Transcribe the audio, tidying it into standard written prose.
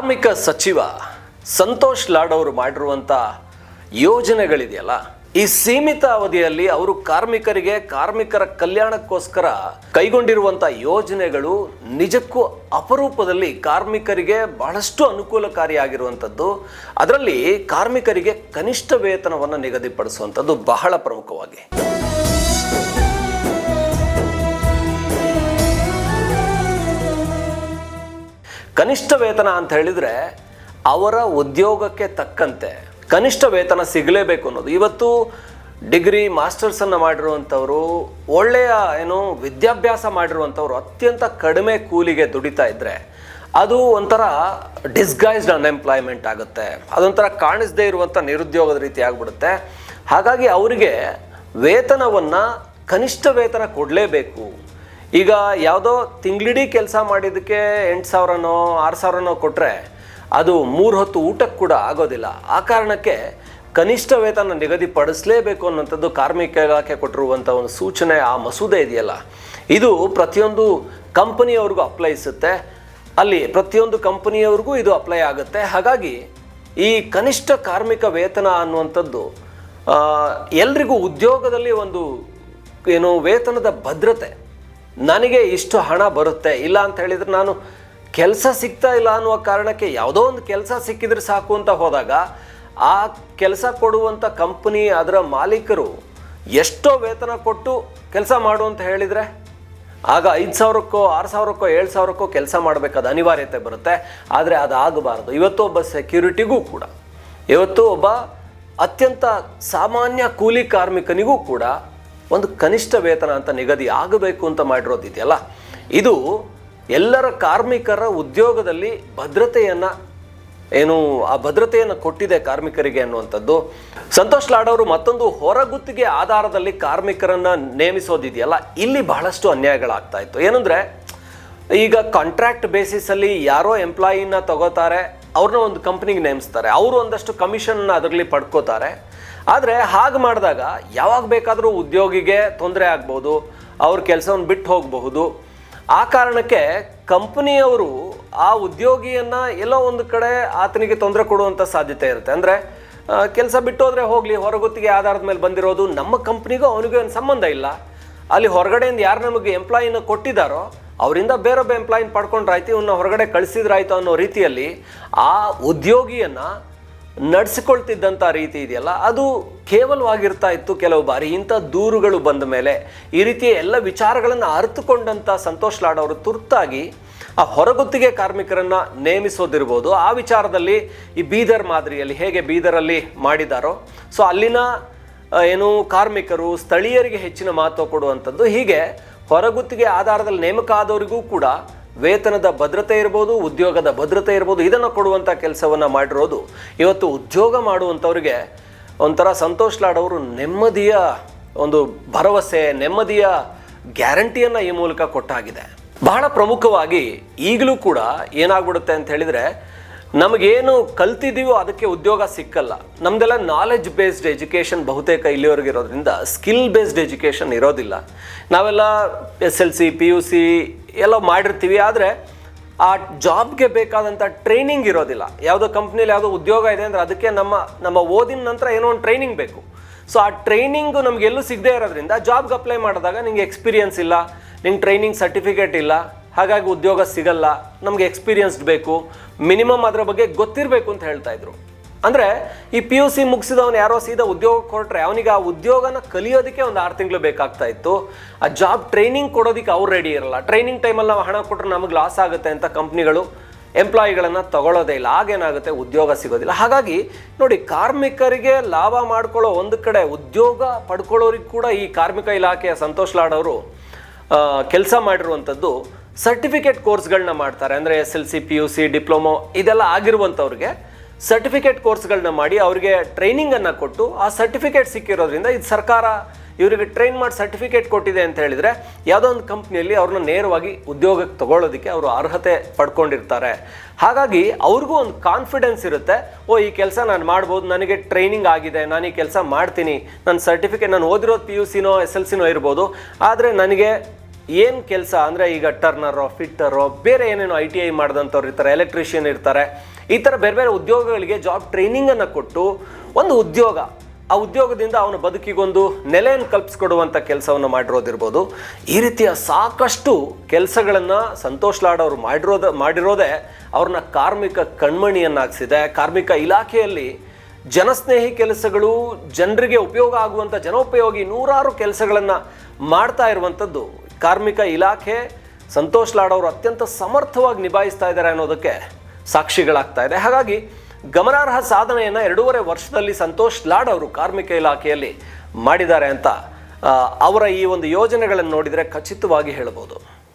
ಕಾರ್ಮಿಕ ಸಚಿವ ಸಂತೋಷ್ ಲಾಡ್ ಅವರು ಮಾಡಿರುವಂಥ ಯೋಜನೆಗಳಿದೆಯಲ್ಲ, ಈ ಸೀಮಿತ ಅವಧಿಯಲ್ಲಿ ಅವರು ಕಾರ್ಮಿಕರ ಕಲ್ಯಾಣಕ್ಕೋಸ್ಕರ ಕೈಗೊಂಡಿರುವಂಥ ಯೋಜನೆಗಳು ನಿಜಕ್ಕೂ ಅಪರೂಪದಲ್ಲಿ ಕಾರ್ಮಿಕರಿಗೆ ಬಹಳಷ್ಟು ಅನುಕೂಲಕಾರಿಯಾಗಿರುವಂಥದ್ದು. ಅದರಲ್ಲಿ ಕಾರ್ಮಿಕರಿಗೆ ಕನಿಷ್ಠ ವೇತನವನ್ನು ನಿಗದಿಪಡಿಸುವಂಥದ್ದು ಬಹಳ ಪ್ರಮುಖವಾಗಿ. ಕನಿಷ್ಠ ವೇತನ ಅಂತ ಹೇಳಿದರೆ ಅವರ ಉದ್ಯೋಗಕ್ಕೆ ತಕ್ಕಂತೆ ಕನಿಷ್ಠ ವೇತನ ಸಿಗಲೇಬೇಕು ಅನ್ನೋದು. ಇವತ್ತು ಡಿಗ್ರಿ ಮಾಸ್ಟರ್ಸನ್ನು ಮಾಡಿರುವಂಥವರು, ಒಳ್ಳೆಯ ವಿದ್ಯಾಭ್ಯಾಸ ಮಾಡಿರುವಂಥವ್ರು ಅತ್ಯಂತ ಕಡಿಮೆ ಕೂಲಿಗೆ ದುಡಿತಾ ಇದ್ದರೆ ಅದು ಒಂಥರ ಡಿಸ್ಗೈಸ್ಡ್ ಅನ್ಎಂಪ್ಲಾಯ್ಮೆಂಟ್ ಆಗುತ್ತೆ, ಅದೊಂಥರ ಕಾಣಿಸದೇ ಇರುವಂಥ ನಿರುದ್ಯೋಗದ ರೀತಿ ಆಗಿಬಿಡುತ್ತೆ. ಹಾಗಾಗಿ ಅವರಿಗೆ ವೇತನವನ್ನು ಕನಿಷ್ಠ ವೇತನ ಕೊಡಲೇಬೇಕು. ಈಗ ಯಾವುದೋ ತಿಂಗಳಿಡೀ ಕೆಲಸ ಮಾಡಿದ್ದಕ್ಕೆ 8,000ನೋ 6,000ನೋ ಕೊಟ್ಟರೆ ಅದು 3 ಹೊತ್ತು ಊಟಕ್ಕೆ ಕೂಡ ಆಗೋದಿಲ್ಲ. ಆ ಕಾರಣಕ್ಕೆ ಕನಿಷ್ಠ ವೇತನ ನಿಗದಿಪಡಿಸಲೇಬೇಕು ಅನ್ನೋಂಥದ್ದು ಕಾರ್ಮಿಕ ಇಲಾಖೆ ಕೊಟ್ಟಿರುವಂಥ ಒಂದು ಸೂಚನೆ, ಆ ಮಸೂದೆ ಇದೆಯಲ್ಲ, ಇದು ಪ್ರತಿಯೊಂದು ಕಂಪನಿಯವ್ರಿಗೂ ಅಪ್ಲೈಸುತ್ತೆ. ಅಲ್ಲಿ ಪ್ರತಿಯೊಂದು ಕಂಪನಿಯವ್ರಿಗೂ ಇದು ಅಪ್ಲೈ ಆಗುತ್ತೆ. ಹಾಗಾಗಿ ಈ ಕನಿಷ್ಠ ಕಾರ್ಮಿಕ ವೇತನ ಅನ್ನುವಂಥದ್ದು ಎಲ್ರಿಗೂ ಉದ್ಯೋಗದಲ್ಲಿ ಒಂದು ವೇತನದ ಭದ್ರತೆ, ನನಗೆ ಇಷ್ಟು ಹಣ ಬರುತ್ತೆ, ಇಲ್ಲ ಅಂತ ಹೇಳಿದರೆ ನಾನು ಕೆಲಸ ಸಿಗ್ತಾ ಇಲ್ಲ ಅನ್ನುವ ಕಾರಣಕ್ಕೆ ಯಾವುದೋ ಒಂದು ಕೆಲಸ ಸಿಕ್ಕಿದ್ರೆ ಸಾಕು ಅಂತ ಹೋದಾಗ ಆ ಕೆಲಸ ಕೊಡುವಂಥ ಕಂಪನಿ ಅದರ ಮಾಲೀಕರು ಎಷ್ಟೋ ವೇತನ ಕೊಟ್ಟು ಕೆಲಸ ಮಾಡು ಅಂತ ಹೇಳಿದರೆ ಆಗ 5,000ಕ್ಕೋ 6,000ಕ್ಕೋ 7,000ಕ್ಕೋ ಕೆಲಸ ಮಾಡಬೇಕಾದ ಅನಿವಾರ್ಯತೆ ಬರುತ್ತೆ. ಆದರೆ ಅದಾಗಬಾರ್ದು. ಇವತ್ತು ಒಬ್ಬ ಸೆಕ್ಯೂರಿಟಿಗೂ ಕೂಡ, ಇವತ್ತು ಒಬ್ಬ ಅತ್ಯಂತ ಸಾಮಾನ್ಯ ಕೂಲಿ ಕಾರ್ಮಿಕನಿಗೂ ಕೂಡ ಒಂದು ಕನಿಷ್ಠ ವೇತನ ಅಂತ ನಿಗದಿ ಆಗಬೇಕು ಅಂತ ಮಾಡಿರೋದಿದೆಯಲ್ಲ, ಇದು ಎಲ್ಲರ ಕಾರ್ಮಿಕರ ಉದ್ಯೋಗದಲ್ಲಿ ಭದ್ರತೆಯನ್ನು ಆ ಭದ್ರತೆಯನ್ನು ಕೊಟ್ಟಿದೆ ಕಾರ್ಮಿಕರಿಗೆ ಅನ್ನುವಂಥದ್ದು. ಸಂತೋಷ್ ಲಾಡ್ ಅವರು ಮತ್ತೊಂದು ಹೊರಗುತ್ತಿಗೆ ಆಧಾರದಲ್ಲಿ ಕಾರ್ಮಿಕರನ್ನು ನೇಮಿಸೋದಿದೆಯಲ್ಲ, ಇಲ್ಲಿ ಬಹಳಷ್ಟು ಅನ್ಯಾಯಗಳಾಗ್ತಾ ಇತ್ತು. ಏನಂದರೆ ಈಗ ಕಾಂಟ್ರಾಕ್ಟ್ ಬೇಸಿಸಲ್ಲಿ ಯಾರೋ ಎಂಪ್ಲಾಯಿನ ತಗೋತಾರೆ, ಅವ್ರನ್ನ ಒಂದು ಕಂಪ್ನಿಗೆ ನೇಮಿಸ್ತಾರೆ, ಅವರು ಒಂದಷ್ಟು ಕಮಿಷನ್ನ ಅದರಲ್ಲಿ ಪಡ್ಕೋತಾರೆ. ಆದರೆ ಹಾಗೆ ಮಾಡಿದಾಗ ಯಾವಾಗ ಬೇಕಾದರೂ ಉದ್ಯೋಗಿಗೆ ತೊಂದರೆ ಆಗ್ಬೋದು, ಅವ್ರ ಕೆಲಸವನ್ನು ಬಿಟ್ಟು ಹೋಗಬಹುದು. ಆ ಕಾರಣಕ್ಕೆ ಕಂಪನಿಯವರು ಆ ಉದ್ಯೋಗಿಯನ್ನು ಎಲ್ಲೋ ಒಂದು ಕಡೆ ಆತನಿಗೆ ತೊಂದರೆ ಕೊಡುವಂಥ ಸಾಧ್ಯತೆ ಇರುತ್ತೆ. ಅಂದರೆ ಕೆಲಸ ಬಿಟ್ಟು ಹೋದರೆ ಹೋಗಲಿ, ಹೊರಗುತ್ತಿಗೆ ಆಧಾರದ ಮೇಲೆ ಬಂದಿರೋದು, ನಮ್ಮ ಕಂಪ್ನಿಗೂ ಅವನಿಗೂ ಏನು ಸಂಬಂಧ ಇಲ್ಲ, ಅಲ್ಲಿ ಹೊರಗಡೆಯಿಂದ ಯಾರು ನಮಗೆ ಎಂಪ್ಲಾಯಿನ ಕೊಟ್ಟಿದ್ದಾರೋ ಅವರಿಂದ ಬೇರೊಬ್ಬ ಎಂಪ್ಲಾಯಿನ ಪಡ್ಕೊಂಡ್ರಾಯ್ತು, ಇವನ್ನ ಹೊರಗಡೆ ಕಳಿಸಿದ್ರಾಯ್ತು ಅನ್ನೋ ರೀತಿಯಲ್ಲಿ ಆ ಉದ್ಯೋಗಿಯನ್ನು ನಡೆಸಿಕೊಳ್ತಿದ್ದಂಥ ರೀತಿ ಇದೆಯಲ್ಲ, ಅದು ಕೇವಲವಾಗಿರ್ತಾ ಇತ್ತು. ಕೆಲವು ಬಾರಿ ಇಂಥ ದೂರುಗಳು ಬಂದ ಮೇಲೆ ಈ ರೀತಿಯ ಎಲ್ಲ ವಿಚಾರಗಳನ್ನು ಅರಿತುಕೊಂಡಂಥ ಸಂತೋಷ್ ಲಾಡ್ ಅವರು ತುರ್ತಾಗಿ ಆ ಹೊರಗುತ್ತಿಗೆ ಕಾರ್ಮಿಕರನ್ನು ನೇಮಿಸೋದಿರ್ಬೋದು. ಆ ವಿಚಾರದಲ್ಲಿ ಈ ಬೀದರ್ ಮಾದರಿಯಲ್ಲಿ ಹೇಗೆ ಬೀದರಲ್ಲಿ ಮಾಡಿದಾರೋ, ಸೊ ಅಲ್ಲಿನ ಕಾರ್ಮಿಕರು ಸ್ಥಳೀಯರಿಗೆ ಹೆಚ್ಚಿನ ಮಹತ್ವ ಕೊಡುವಂಥದ್ದು, ಹೀಗೆ ಹೊರಗುತ್ತಿಗೆ ಆಧಾರದಲ್ಲಿ ನೇಮಕ ಆದವರಿಗೂ ಕೂಡ ವೇತನದ ಭದ್ರತೆ ಇರ್ಬೋದು, ಉದ್ಯೋಗದ ಭದ್ರತೆ ಇರ್ಬೋದು, ಇದನ್ನು ಕೊಡುವಂಥ ಕೆಲಸವನ್ನು ಮಾಡಿರೋದು ಇವತ್ತು ಉದ್ಯೋಗ ಮಾಡುವಂಥವ್ರಿಗೆ ಒಂಥರ ಸಂತೋಷ್ ಲಾಡ್ ಅವರು ನೆಮ್ಮದಿಯ ಒಂದು ಭರವಸೆ, ನೆಮ್ಮದಿಯ ಗ್ಯಾರಂಟಿಯನ್ನು ಈ ಮೂಲಕ ಕೊಟ್ಟಾಗಿದೆ. ಬಹಳ ಪ್ರಮುಖವಾಗಿ ಈಗಲೂ ಕೂಡ ಏನಾಗ್ಬಿಡುತ್ತೆ ಅಂತ ಹೇಳಿದರೆ, ನಮಗೇನು ಕಲ್ತಿದ್ದೀವೋ ಅದಕ್ಕೆ ಉದ್ಯೋಗ ಸಿಕ್ಕಲ್ಲ. ನಮ್ಮದೆಲ್ಲ ನಾಲೆಡ್ಜ್ ಬೇಸ್ಡ್ ಎಜುಕೇಷನ್ ಬಹುತೇಕ ಇಲ್ಲಿವರೆಗೆ ಇರೋದ್ರಿಂದ ಸ್ಕಿಲ್ ಬೇಸ್ಡ್ ಎಜುಕೇಷನ್ ಇರೋದಿಲ್ಲ. ನಾವೆಲ್ಲ SLC PUC ಎಲ್ಲ ಮಾಡಿರ್ತೀವಿ, ಆದರೆ ಆ ಜಾಬ್ಗೆ ಬೇಕಾದಂಥ ಟ್ರೈನಿಂಗ್ ಇರೋದಿಲ್ಲ. ಯಾವುದೋ ಕಂಪ್ನಿಯಲ್ಲಿ ಯಾವುದೋ ಉದ್ಯೋಗ ಇದೆ ಅಂದರೆ ಅದಕ್ಕೆ ನಮ್ಮ ಓದಿನ ನಂತರ ಏನೋ ಒಂದು ಟ್ರೈನಿಂಗ್ ಬೇಕು. ಸೊ ಆ ಟ್ರೈನಿಂಗು ನಮಗೆಲ್ಲೂ ಸಿಗದೇ ಇರೋದ್ರಿಂದ ಜಾಬ್ಗೆ ಅಪ್ಲೈ ಮಾಡಿದಾಗ ನಿಂಗೆ ಎಕ್ಸ್ಪೀರಿಯನ್ಸ್ ಇಲ್ಲ, ನಿಂಗೆ ಟ್ರೈನಿಂಗ್ ಸರ್ಟಿಫಿಕೇಟ್ ಇಲ್ಲ, ಹಾಗಾಗಿ ಉದ್ಯೋಗ ಸಿಗಲ್ಲ, ನಮಗೆ ಎಕ್ಸ್ಪೀರಿಯನ್ಸ್ಡ್ ಬೇಕು, ಮಿನಿಮಮ್ ಅದರ ಬಗ್ಗೆ ಗೊತ್ತಿರಬೇಕು ಅಂತ ಹೇಳ್ತಾ ಇದ್ರು. ಅಂದರೆ ಈ PUC ಮುಗಿಸಿದವನು ಯಾರೋ ಸೀದಾ ಉದ್ಯೋಗ ಕೊಟ್ಟರೆ ಅವನಿಗೆ ಆ ಉದ್ಯೋಗನ ಕಲಿಯೋದಕ್ಕೆ ಒಂದು 6 ತಿಂಗಳು ಬೇಕಾಗ್ತಾ ಇತ್ತು. ಆ ಜಾಬ್ ಟ್ರೈನಿಂಗ್ ಕೊಡೋದಕ್ಕೆ ಅವ್ರು ರೆಡಿ ಇರಲ್ಲ. ಟ್ರೈನಿಂಗ್ ಟೈಮಲ್ಲಿ ನಾವು ಹಣ ಕೊಟ್ಟರೆ ನಮಗೆ ಲಾಸ್ ಆಗುತ್ತೆ ಅಂತ ಕಂಪ್ನಿಗಳು ಎಂಪ್ಲಾಯಿಗಳನ್ನು ತಗೊಳ್ಳೋದೇ ಇಲ್ಲ. ಆಗೇನಾಗುತ್ತೆ, ಉದ್ಯೋಗ ಸಿಗೋದಿಲ್ಲ. ಹಾಗಾಗಿ ನೋಡಿ, ಕಾರ್ಮಿಕರಿಗೆ ಲಾಭ ಮಾಡ್ಕೊಳ್ಳೋ ಒಂದು ಕಡೆ, ಉದ್ಯೋಗ ಪಡ್ಕೊಳ್ಳೋರಿಗೆ ಕೂಡ ಈ ಕಾರ್ಮಿಕ ಇಲಾಖೆಯ ಸಂತೋಷ್ ಲಾಡ್ ಅವರು ಕೆಲಸ ಮಾಡಿರುವಂಥದ್ದು ಸರ್ಟಿಫಿಕೇಟ್ ಕೋರ್ಸ್ಗಳನ್ನ ಮಾಡ್ತಾರೆ. ಅಂದರೆ SLC PUC ಡಿಪ್ಲೊಮೊ ಇದೆಲ್ಲ ಆಗಿರುವಂಥವ್ರಿಗೆ ಸರ್ಟಿಫಿಕೇಟ್ ಕೋರ್ಸ್ಗಳನ್ನ ಮಾಡಿ ಅವರಿಗೆ ಟ್ರೈನಿಂಗನ್ನು ಕೊಟ್ಟು ಆ ಸರ್ಟಿಫಿಕೇಟ್ ಸಿಕ್ಕಿರೋದ್ರಿಂದ ಇದು ಸರ್ಕಾರ ಇವರಿಗೆ ಟ್ರೈನ್ ಮಾಡಿ ಸರ್ಟಿಫಿಕೇಟ್ ಕೊಟ್ಟಿದೆ ಅಂತ ಹೇಳಿದರೆ ಯಾವುದೋ ಒಂದು ಕಂಪ್ನಿಯಲ್ಲಿ ಅವ್ರನ್ನ ನೇರವಾಗಿ ಉದ್ಯೋಗಕ್ಕೆ ತಗೊಳ್ಳೋದಕ್ಕೆ ಅವರು ಅರ್ಹತೆ ಪಡ್ಕೊಂಡಿರ್ತಾರೆ. ಹಾಗಾಗಿ ಅವ್ರಿಗೂ ಒಂದು ಕಾನ್ಫಿಡೆನ್ಸ್ ಇರುತ್ತೆ, ಈ ಕೆಲಸ ನಾನು ಮಾಡ್ಬೋದು, ನನಗೆ ಟ್ರೈನಿಂಗ್ ಆಗಿದೆ, ನಾನು ಈ ಕೆಲಸ ಮಾಡ್ತೀನಿ, ನನ್ನ ಸರ್ಟಿಫಿಕೇಟ್ ನಾನು ಓದಿರೋದು PUCನೋ SLCನೋ ಇರ್ಬೋದು, ಆದರೆ ನನಗೆ ಏನು ಕೆಲಸ ಅಂದರೆ ಈಗ ಟರ್ನರೋ ಫಿಟ್ಟರೋ ಬೇರೆ ಏನೇನೋ ITI ಮಾಡಿದಂಥವ್ರು ಇರ್ತಾರೆ, ಎಲೆಕ್ಟ್ರಿಷಿಯನ್ ಇರ್ತಾರೆ, ಈ ಥರ ಬೇರೆ ಬೇರೆ ಉದ್ಯೋಗಗಳಿಗೆ ಜಾಬ್ ಟ್ರೈನಿಂಗನ್ನು ಕೊಟ್ಟು ಒಂದು ಉದ್ಯೋಗ, ಆ ಉದ್ಯೋಗದಿಂದ ಅವನ ಬದುಕಿಗೊಂದು ನೆಲೆಯನ್ನು ಕಲ್ಪಿಸ್ಕೊಡುವಂಥ ಕೆಲಸವನ್ನು ಮಾಡಿರೋದಿರ್ಬೋದು. ಈ ರೀತಿಯ ಸಾಕಷ್ಟು ಕೆಲಸಗಳನ್ನು ಸಂತೋಷ್ ಲಾಡ್ ಅವರು ಮಾಡಿರೋದೇ ಅವ್ರನ್ನ ಕಾರ್ಮಿಕ ಕಣ್ಮಣಿಯನ್ನಾಗಿಸಿದೆ. ಕಾರ್ಮಿಕ ಇಲಾಖೆಯಲ್ಲಿ ಜನಸ್ನೇಹಿ ಕೆಲಸಗಳು, ಜನರಿಗೆ ಉಪಯೋಗ ಆಗುವಂಥ ಜನೋಪಯೋಗಿ ನೂರಾರು ಕೆಲಸಗಳನ್ನು ಮಾಡ್ತಾ ಇರುವಂಥದ್ದು ಕಾರ್ಮಿಕ ಇಲಾಖೆ ಸಂತೋಷ್ ಲಾಡ್ ಅವರು ಅತ್ಯಂತ ಸಮರ್ಥವಾಗಿ ನಿಭಾಯಿಸ್ತಾ ಇದ್ದಾರೆ ಅನ್ನೋದಕ್ಕೆ ಸಾಕ್ಷಿಗಳಾಗ್ತಾ ಇದೆ. ಹಾಗಾಗಿ ಗಮನಾರ್ಹ ಸಾಧನೆಯನ್ನು 2.5 ವರ್ಷದಲ್ಲಿ ಸಂತೋಷ್ ಲಾಡ್ ಅವರು ಕಾರ್ಮಿಕ ಇಲಾಖೆಯಲ್ಲಿ ಮಾಡಿದ್ದಾರೆ ಅಂತ ಅವರ ಈ ಒಂದು ಯೋಜನೆಗಳನ್ನು ನೋಡಿದರೆ ಖಚಿತವಾಗಿ ಹೇಳಬಹುದು.